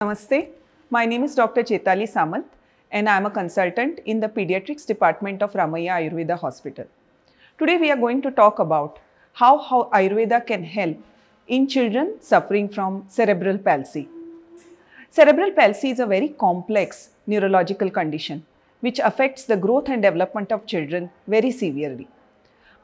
Namaste, my name is Dr. Chetali Samant and I am a consultant in the Pediatrics Department of Ramaiah Ayurveda Hospital. Today we are going to talk about how Ayurveda can help in children suffering from cerebral palsy. Cerebral palsy is a very complex neurological condition which affects the growth and development of children very severely.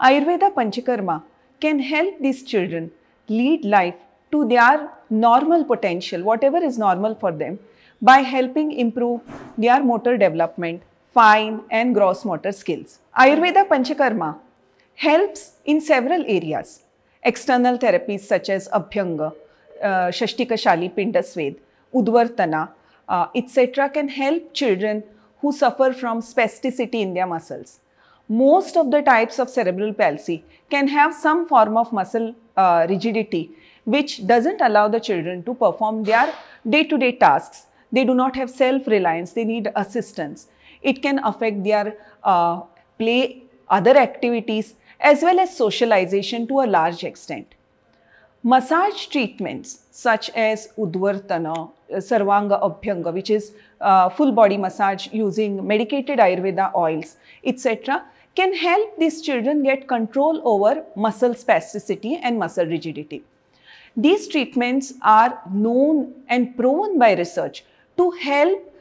Ayurveda Panchakarma can help these children lead life to their normal potential, whatever is normal for them, by helping improve their motor development, fine and gross motor skills. Ayurveda Panchakarma helps in several areas. External therapies such as Abhyanga, Shashtika Shali Pindasved, Udvartana, etc. can help children who suffer from spasticity in their muscles. Most of the types of cerebral palsy can have some form of muscle rigidity which doesn't allow the children to perform their day-to-day tasks. They do not have self-reliance, they need assistance. It can affect their play, other activities as well as socialization to a large extent. Massage treatments such as Udvartana, Sarvanga Abhyanga, which is full body massage using medicated Ayurveda oils, etc. can help these children get control over muscle spasticity and muscle rigidity. These treatments are known and proven by research to help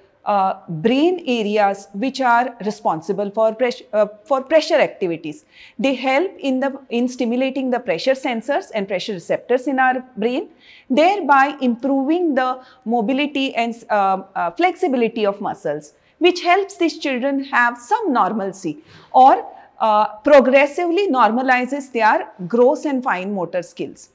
brain areas which are responsible for pressure activities. They help in stimulating the pressure sensors and pressure receptors in our brain, thereby improving the mobility and flexibility of muscles, which helps these children have some normalcy or progressively normalizes their gross and fine motor skills.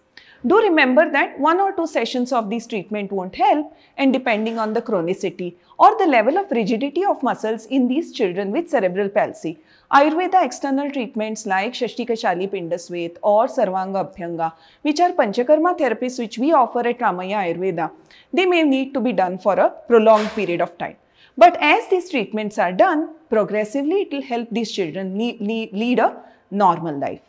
Do remember that 1 or 2 sessions of this treatment won't help, and depending on the chronicity or the level of rigidity of muscles in these children with cerebral palsy, Ayurveda external treatments like Shashtika Shali Pindasved or Sarvanga Abhyanga, which are Panchakarma therapies which we offer at Ramaiah Ayurveda, they may need to be done for a prolonged period of time. But as these treatments are done, progressively it will help these children lead a normal life.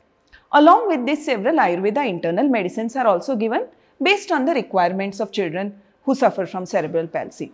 Along with this, several Ayurveda internal medicines are also given based on the requirements of children who suffer from cerebral palsy.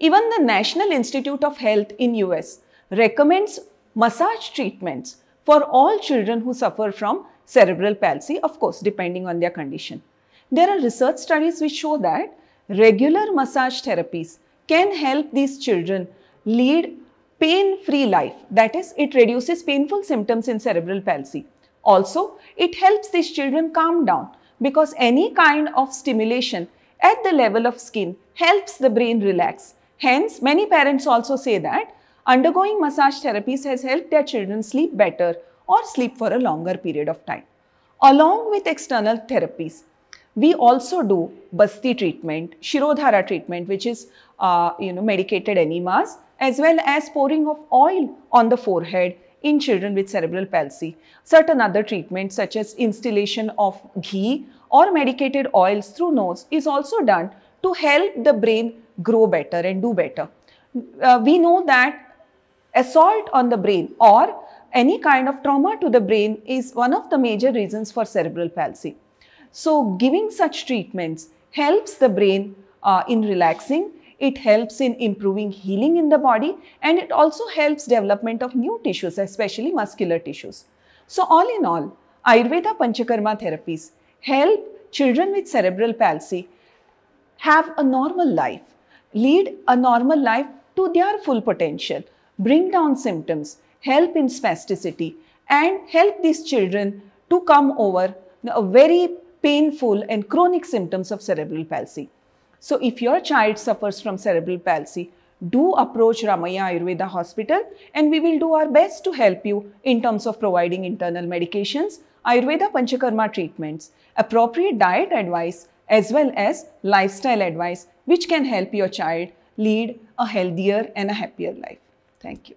Even the National Institute of Health in US recommends massage treatments for all children who suffer from cerebral palsy, of course, depending on their condition. There are research studies which show that regular massage therapies can help these children lead pain-free life. That is, it reduces painful symptoms in cerebral palsy. Also, it helps these children calm down because any kind of stimulation at the level of skin helps the brain relax. Hence, many parents also say that undergoing massage therapies has helped their children sleep better or sleep for a longer period of time. Along with external therapies, we also do Basti treatment, Shirodhara treatment, which is medicated enemas, as well as pouring of oil on the forehead in children with cerebral palsy. Certain other treatments such as instillation of ghee or medicated oils through nose is also done to help the brain grow better and do better. We know that assault on the brain or any kind of trauma to the brain is one of the major reasons for cerebral palsy. So giving such treatments helps the brain in relaxing. It helps in improving healing in the body, and it also helps development of new tissues, especially muscular tissues. So all in all, Ayurveda Panchakarma therapies help children with cerebral palsy have a normal life, lead a normal life to their full potential, bring down symptoms, help in spasticity, and help these children to come over a very painful and chronic symptoms of cerebral palsy. So if your child suffers from cerebral palsy, do approach Ramaiah Ayurveda Hospital and we will do our best to help you in terms of providing internal medications, Ayurveda Panchakarma treatments, appropriate diet advice as well as lifestyle advice which can help your child lead a healthier and a happier life. Thank you.